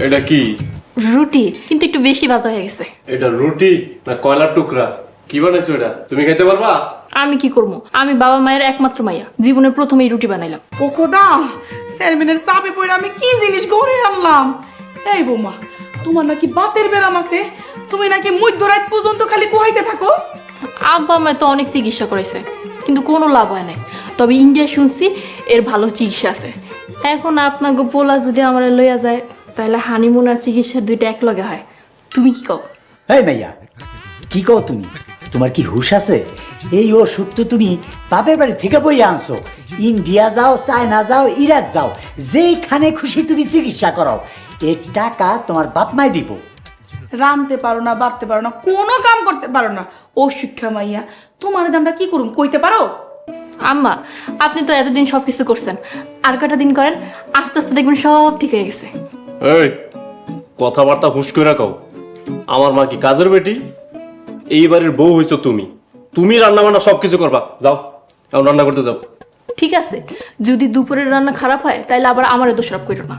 এটা কি? রুটি, কিন্তু একটু বেশি ভাজা হয়ে গেছে। এটা রুটি না কয়লার টুকরা? কি বানাইছো এটা? তুমি খাইতে পারবা? আমি কি করবো, আমি বাবা মায়ের একমাত্র মাইয়া, জীবনের প্রথমেই রুটি বানাইলাম। ও খোদা, চেয়ারম্যানের চাপে পড়ে আমি কি জিনিস গড়ে আনলাম। এই বৌমা, তোমার নাকি বাতের ব্যারাম আছে, তুমি নাকি মধ্যরাত পর্যন্ত খালি কুহাইতে থাকো। আব্বা আমায় তো অনেক চিকিৎসা করেছে, কিন্তু কোনো লাভ হয় নাই। তবে ইন্ডিয়া শুনছি এর ভালো চিকিৎসা আছে। এখন আপনাকে পোলা যদি আমার লইয়া যায়, তাহলে হানিমুন আর চিকিৎসা দুইটা এক লগে হয়। তুমি কি কও? এই মাইয়া, কি কও তুমি? তোমার কি হুশ আছে? এই ওষুধ তো তুমি বাপের বাড়ি থেকে বই আনছো। ইন্ডিয়া যাও, চায়না যাও, ইরাক যাও, যেইখানে খুশি তুমি চিকিৎসা করো, এর টাকা তোমার বাপ মাই দিব। রানতে পারো না, বাড়তে পারো না, কোনো কাম করতে পারো না। ও শিক্ষা মাইয়া, তোমার আমরা কি করুম কইতে পারো? আম্মা, আপনি তো এতদিন সবকিছু করছেন, আর কটা দিন করেন, আস্তে আস্তে দেখবেন সব ঠিক হয়ে গেছে। এই কথাবার্তা হুশ করে রাখো। আমার মা কি কাজের বেটি? এই বাড়ির বউ হইছো তুমি। তুমি রান্না বান্না সবকিছু করবা। যাও, এখন রান্না করতে যাও। ঠিক আছে, যদি দুপুরের রান্না খারাপ হয় তাহলে আবার আমারে দোষারোপ করো না।